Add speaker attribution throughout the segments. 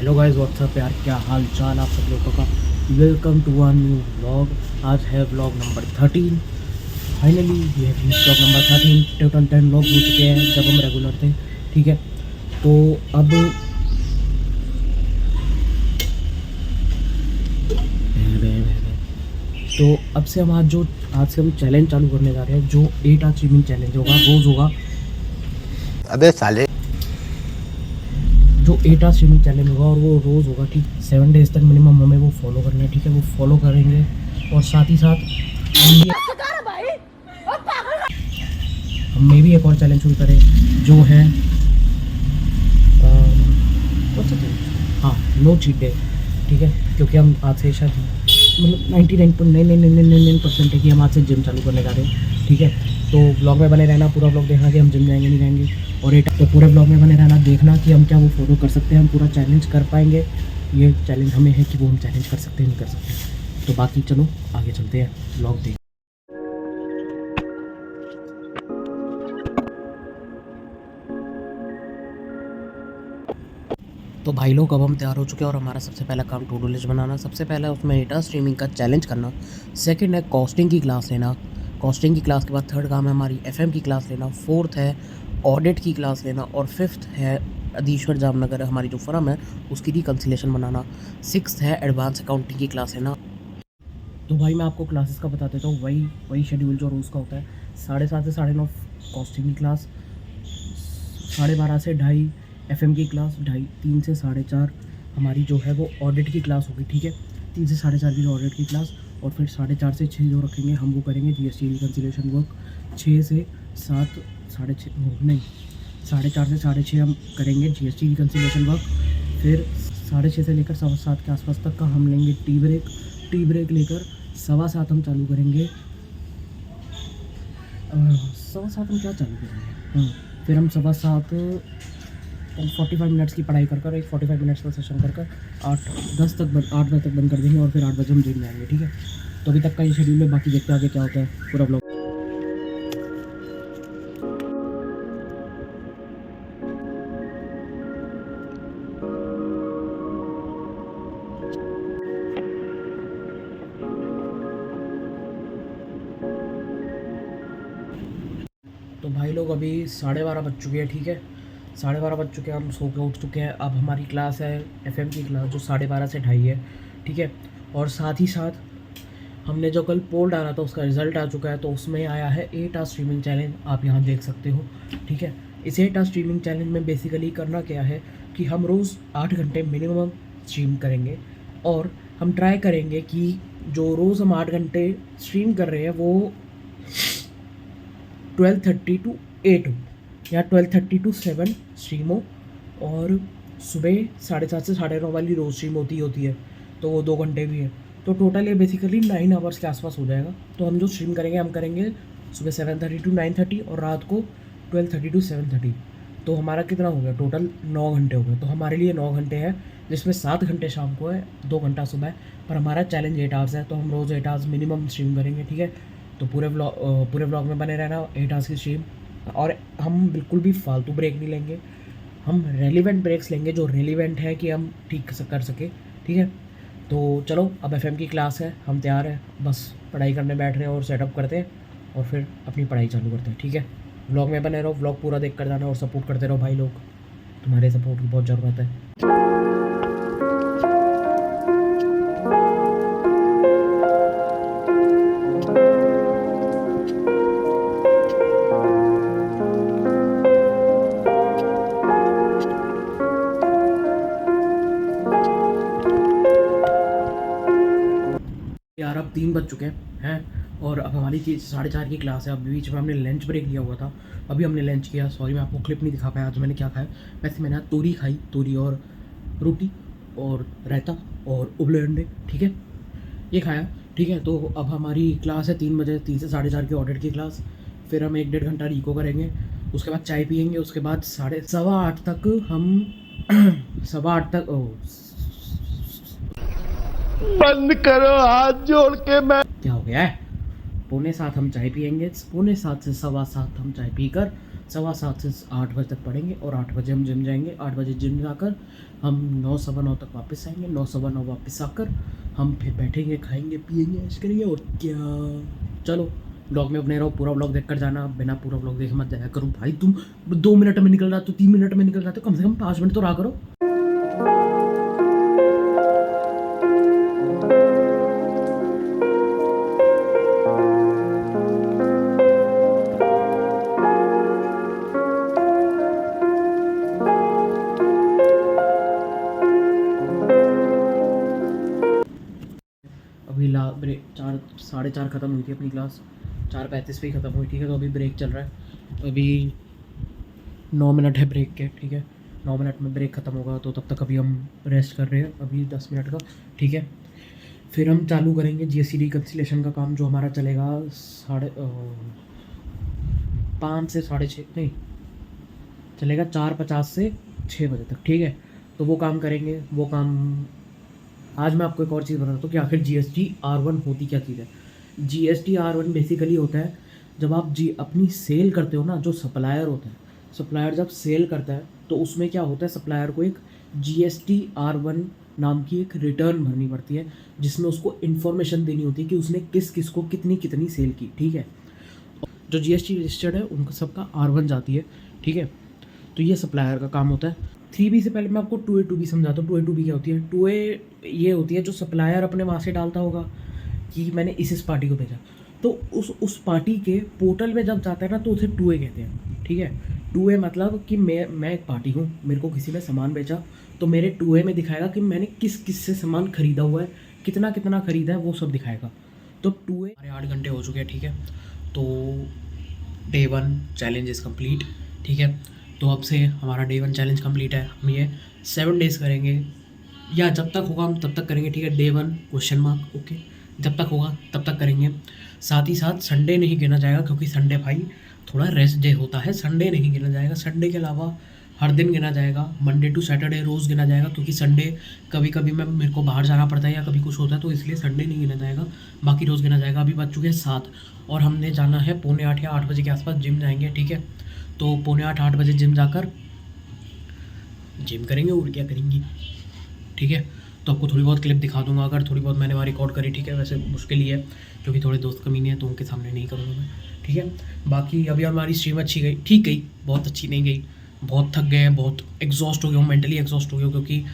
Speaker 1: Hello guys, WhatsApp यार, क्या हाल चाल आप सब लोगों का। Welcome to one new vlog. आज है व्लॉग नंबर 13। फाइनली ये है व्लॉग नंबर 13। टोटल 10 व्लॉग हो चुके हैं जब हम रेगुलर थे, ठीक है। तो अब अब से हम आज से हम चैलेंज चालू करने जा रहे हैं, जो 8 आवर स्ट्रीमिंग चैलेंज होगा, रोज़ होगा।
Speaker 2: अबे साले,
Speaker 1: जो 8 आवर स्ट्रीमिंग चैलेंज होगा और वो रोज़ होगा, ठीक। 7 डेज तक मिनिमम हमें वो फॉलो करना है, ठीक है। वो फॉलो करेंगे और साथ ही साथ हम में भी एक और चैलेंज शुरू करें, जो है हाँ, नो चीट डे, ठीक है। क्योंकि हम आज से शायद मतलब 99.99999% है कि हम आज से जिम चालू करने जा रहे हैं, ठीक है। तो ब्लॉग में बने रहना, पूरा ब्लॉग देखना कि हम जिम जाएंगे नहीं जाएंगे। और एक तो पूरे ब्लॉग में बने रहना, देखना कि हम क्या वो फॉलो कर सकते हैं, हम पूरा चैलेंज कर पाएंगे। ये चैलेंज हमें है कि वो हम चैलेंज कर सकते हैं नहीं कर सकते। तो बाकी चलो आगे चलते हैं, ब्लॉग देख। तो भाई लोग, अब हम तैयार हो चुके हैं और हमारा सबसे पहला काम टू डू लिस्ट बनाना। सबसे पहला उसमें डेटा स्ट्रीमिंग का चैलेंज करना। सेकंड है कॉस्टिंग की क्लास लेना। कॉस्टिंग की क्लास के बाद थर्ड काम है हमारी एफएम की क्लास लेना। फोर्थ है ऑडिट की क्लास लेना। और फिफ्थ है अधीश्वर जामनगर हमारी जो फर्म है उसकी रिकन्सिलेशन बनाना। सिक्स्थ है एडवांस अकाउंटिंग की क्लास लेना। तो भाई मैं आपको क्लासेस का बता देता हूँ, वही शेड्यूल जो रोज़ का होता है। 7:30 से 9:30 कॉस्टिंग की क्लास, 12:30 से 2:30 एफएम की क्लास, 2:30 3 से 4:30 हमारी जो है वो ऑडिट की क्लास होगी, ठीक है। 3 से 4:30 की जो ऑडिट की क्लास, और फिर 4:30 से 6 जो रखेंगे हम वो करेंगे जीएसटी रिकन्सिलेशन वर्क। 6 से 7 6:30 नहीं, 4:30 से 6:30 हम करेंगे जीएसटी रिकन्सिलेशन वर्क। फिर 6:30 से लेकर 7:15 के आसपास तक का हम लेंगे टी ब्रेक। टी ब्रेक लेकर 7:15 हम चालू करेंगे 7:15 हम क्या चालू करेंगे, हाँ। फिर हम 7:15 45 मिनट्स की पढ़ाई कर एक 45 मिनट्स का सेशन कर 8 बजे तक बंद कर देंगे और फिर 8 बजे हम जिम जाएंगे, ठीक है। तो अभी तक का ये शेड्यूल है, बाकी देखते हैं आगे क्या होता है पूरा ब्लॉग। तो भाई लोग, अभी 12:30 बज चुके हैं, ठीक है। 12:30 बज चुके हैं, हम सो के उठ चुके हैं। अब हमारी क्लास है एफएम की क्लास, जो 12:30 से 2:30 है, ठीक है। और साथ ही साथ हमने जो कल पोल डाला था उसका रिज़ल्ट आ चुका है। तो उसमें आया है 8 आवर स्ट्रीमिंग चैलेंज, आप यहाँ देख सकते हो, ठीक है। इस 8 आवर स्ट्रीमिंग चैलेंज में बेसिकली करना क्या है कि हम रोज़ 8 घंटे मिनिमम स्ट्रीम करेंगे। और हम ट्राई करेंगे कि जो रोज़ हम 8 घंटे स्ट्रीम कर रहे हैं वो 12:30 टू 8 हो, या 12:30 टू 7 स्ट्रीम हो। और सुबह 7:30 से 9:30 वाली रोज़ स्ट्रीम होती है, तो वो 2 घंटे भी है। तो टोटल ये बेसिकली 9 आवर्स के आसपास हो जाएगा। तो हम जो स्ट्रीम करेंगे हम करेंगे सुबह 7:30 टू 9:30 और रात को 12:30 टू 7:30। तो हमारा कितना हो गया, टोटल 9 घंटे हो गए। तो हमारे लिए 9 घंटे हैं, जिसमें 7 घंटे शाम को है, 2 घंटा सुबह है। पर हमारा चैलेंज 8 आवर्स है, तो हम रोज़ 8 आवर्स मिनिमम स्ट्रीम करेंगे, ठीक है। तो पूरे व्लॉग में बने रहना, 8 आवर्स की स्ट्रीम। और हम बिल्कुल भी फालतू ब्रेक नहीं लेंगे, हम रेलिवेंट ब्रेक्स लेंगे, जो रेलिवेंट है कि हम ठीक कर सके, ठीक है। तो चलो, अब एफएम की क्लास है, हम तैयार हैं, बस पढ़ाई करने बैठ रहे हैं और सेटअप करते हैं और फिर अपनी पढ़ाई चालू करते हैं, ठीक है। व्लॉग में बने रहो, व्लॉग पूरा देख कर जाना और सपोर्ट करते रहो भाई लोग, तुम्हारे सपोर्ट की बहुत ज़रूरत है। यार अब 3 बज चुके हैं और अब हमारी 4:30 की क्लास है। अब बीच में हमने लंच ब्रेक लिया हुआ था, अभी हमने लंच किया। सॉरी मैं आपको क्लिप नहीं दिखा पाया आज मैंने क्या खाया। वैसे मैंने आज तोरी खाई, तोरी और रोटी और रायता और उबले अंडे, ठीक है, ये खाया, ठीक है। तो अब हमारी क्लास है 3 बजे, 3 से 4:30 की ऑडिट की क्लास। फिर हम 1-1.5 घंटा रिको करेंगे, उसके बाद चाय पियेंगे, उसके बाद 7:15 तक हम 7:15 तक
Speaker 2: बंद करो हाथ जोड़ के। मैं
Speaker 1: क्या हो गया है, 6:45 हम चाय पियेंगे, 6:45 से 7:15 हम चाय पीकर 7:15 से 8 बजे तक पढ़ेंगे और 8 बजे हम जिम जाएंगे। 8 बजे जिम जाकर हम 9 सवा 9 तक वापस आएंगे। 9 सवा 9 वापस आकर हम फिर बैठेंगे, खाएंगे, पिएंगे, ऐश करेंगे और क्या। चलो ब्लॉग में बने रहो, पूरा ब्लॉग देख कर जाना, बिना पूरा ब्लॉग देखे मत जाया करो भाई। तुम 2 मिनट में निकल जाते हो, 3 मिनट में निकल जाते हो, कम से कम 5 मिनट तो रहा करो। अभी ब्रेक 4 4:30 ख़त्म हुई थी अपनी क्लास, 4:35 पे ही ख़त्म हुई, ठीक है। तो अभी ब्रेक चल रहा है, अभी 9 मिनट है ब्रेक के, ठीक है। 9 मिनट में ब्रेक ख़त्म होगा तो तब तक अभी हम रेस्ट कर रहे हैं, अभी 10 मिनट का, ठीक है। फिर हम चालू करेंगे GST रिकन्सिलेशन का काम, जो हमारा चलेगा 5 से 6:30 नहीं, चलेगा 4:50 से 6 बजे तक, ठीक है। तो वो काम करेंगे। वो काम आज मैं आपको एक और चीज़ बताता हूँ कि आखिर GST R1 होती क्या चीज़ है। GST R1 बेसिकली होता है जब आप अपनी सेल करते हो ना, जो सप्लायर होता है, सप्लायर जब सेल करता है तो उसमें क्या होता है, सप्लायर को एक GST R1 नाम की एक रिटर्न भरनी पड़ती है, जिसमें उसको इन्फॉर्मेशन देनी होती है कि उसने किस किस को कितनी कितनी सेल की, ठीक है। जो GST रजिस्टर्ड है उनका सबका R1 जाती है, ठीक है। तो ये सप्लायर का काम होता है। 3B से पहले मैं आपको 2A 2B समझाता हूँ। 2A 2B क्या होती है। 2A ये होती है जो सप्लायर अपने वहाँ से डालता होगा कि मैंने इस पार्टी को भेजा, तो उस पार्टी के पोर्टल में जब जाता है ना तो उसे 2A कहते हैं, ठीक है। 2A मतलब कि मैं एक पार्टी हूँ, मेरे को किसी ने सामान बेचा तो मेरे 2A में दिखाएगा कि मैंने किस किस से सामान ख़रीदा हुआ है, कितना कितना ख़रीदा है, वो सब दिखाएगा। तो 2A हमारे 8 घंटे हो चुके हैं, ठीक है। तो Day 1 चैलेंज इज़ कम्प्लीट, ठीक है। तो अब से हमारा Day 1 चैलेंज कंप्लीट है। हम ये 7 डेज़ करेंगे, या जब तक होगा हम तब तक करेंगे, ठीक है। Day 1 क्वेश्चन मार्क, ओके, जब तक होगा तब तक करेंगे। साथ ही साथ संडे नहीं गिना जाएगा, क्योंकि संडे भाई थोड़ा रेस्ट डे होता है, संडे नहीं गिना जाएगा। संडे के अलावा हर दिन गिना जाएगा, मंडे टू सैटरडे रोज़ गिना जाएगा, क्योंकि संडे कभी कभी मेरे को बाहर जाना पड़ता है या कभी कुछ होता है, तो इसलिए संडे नहीं गिना जाएगा, बाकी रोज़ गिना जाएगा। अभी बज चुके हैं 7 और हमने जाना है 7:45 या 8 बजे के आसपास जिम जाएंगे, ठीक है। तो 7:45 बजे जिम जाकर जिम करेंगे और क्या करेंगी, ठीक है। तो आपको थोड़ी बहुत क्लिप दिखा दूंगा, अगर थोड़ी बहुत मैंने वहाँ रिकॉर्ड करी, ठीक है। वैसे मुश्किल ही है क्योंकि थोड़े दोस्त कमीने हैं तो उनके सामने नहीं करूँगा मैं, ठीक है। बाकी अभी हमारी स्ट्रीम अच्छी गई, ठीक गई, बहुत अच्छी नहीं गई, बहुत थक गए हैं, बहुत एग्जॉस्ट हो गया हूँ, मेंटली एग्जॉस्ट हो गया हूँ, क्योंकि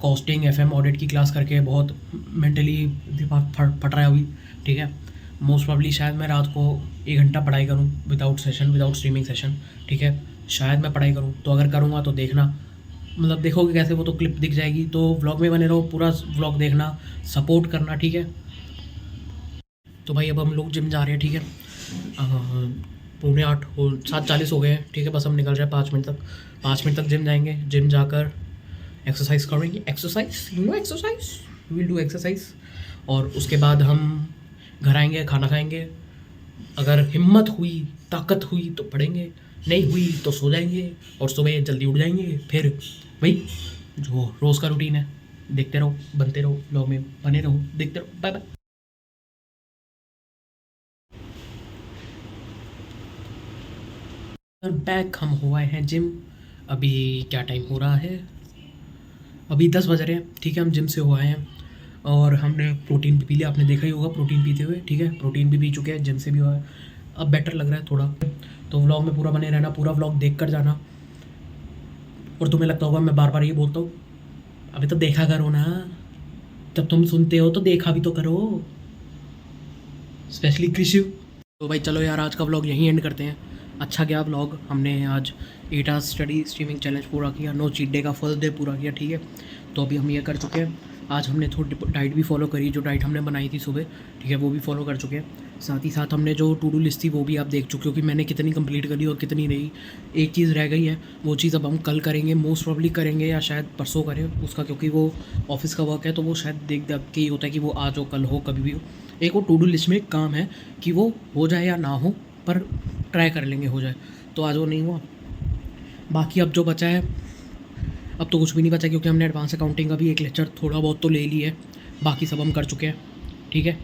Speaker 1: कॉस्टिंग FM ऑडिट की क्लास करके बहुत मेंटली दिमाग फट रहा है अभी, ठीक है। मोस्ट प्रॉब्ली शायद मैं रात को 1 घंटा पढ़ाई करूँ विदाउट स्ट्रीमिंग सेशन, ठीक है। शायद मैं पढ़ाई करूँ, तो अगर करूँगा तो देखना, मतलब देखोगे कैसे, वो तो क्लिप दिख जाएगी। तो व्लॉग में बने रहो, पूरा व्लॉग देखना, सपोर्ट करना, ठीक है। तो भाई अब हम लोग जिम जा रहे हैं, ठीक है। 7:45 हो 7:40 हो गए हैं, ठीक है। बस हम निकल रहे हैं 5 मिनट तक, 5 मिनट तक जिम जाएंगे। जिम जाकर एक्सरसाइज करेंगे, एक्सरसाइज विल डू एक्सरसाइज, और उसके बाद हम घर आएंगे, खाना खाएंगे। अगर हिम्मत हुई, ताकत हुई तो पढ़ेंगे, नहीं हुई तो सो जाएंगे और सुबह जल्दी उठ जाएंगे। फिर भाई जो रोज़ का रूटीन है, देखते रहो, बनते रहो, ब्लॉग में बने रहो, देखते रहो। Bye bye. बैक हम हुए हैं जिम। अभी क्या टाइम हो रहा है, अभी 10 बज रहे हैं, ठीक है। हम जिम से हुए हैं और हमने प्रोटीन भी पी लिया, आपने देखा ही होगा प्रोटीन पीते हुए, ठीक है। प्रोटीन भी पी चुके हैं, जिम से भी हुआ है, अब बेटर लग रहा है थोड़ा। तो व्लॉग में पूरा बने रहना, पूरा व्लॉग देख कर जाना। और तुम्हें लगता होगा मैं बार बार ये बोलता हूँ, अभी तो देखा करो ना, जब तुम सुनते हो तो देखा भी तो करो, स्पेशली कृषि। तो भाई चलो यार, आज का व्लॉग यहीं एंड करते हैं। अच्छा गया व्लॉग, हमने आज 8 आवर्स स्टडी स्ट्रीमिंग चैलेंज पूरा किया, नो चीट डे का फर्स्ट डे पूरा किया, ठीक है। तो अभी हम ये कर चुके हैं। आज हमने थोड़ी डाइट भी फॉलो करी, जो डाइट हमने बनाई थी सुबह, ठीक है, वो भी फॉलो कर चुके हैं। साथ ही साथ हमने जो टू डू लिस्ट थी वो भी आप देख चुके हो कि मैंने कितनी कंप्लीट करी और कितनी नहीं। एक चीज़ रह गई है, वो चीज़ अब हम कल करेंगे, मोस्ट प्रॉब्ली करेंगे या शायद परसों करें उसका, क्योंकि वो ऑफिस का वर्क है, तो वो शायद देख के ही होता है कि वो आज हो, कल हो, कभी भी हो। एक वो टू डू लिस्ट में एक काम है कि वो हो जाए या ना हो, पर ट्राई कर लेंगे हो जाए। तो आज वो नहीं हुआ। बाकी अब जो बचा है, अब तो कुछ भी नहीं बचा, क्योंकि हमने एडवांस अकाउंटिंग का भी एक लेक्चर थोड़ा बहुत तो ले लिया है, बाकी सब हम कर चुके हैं, ठीक है।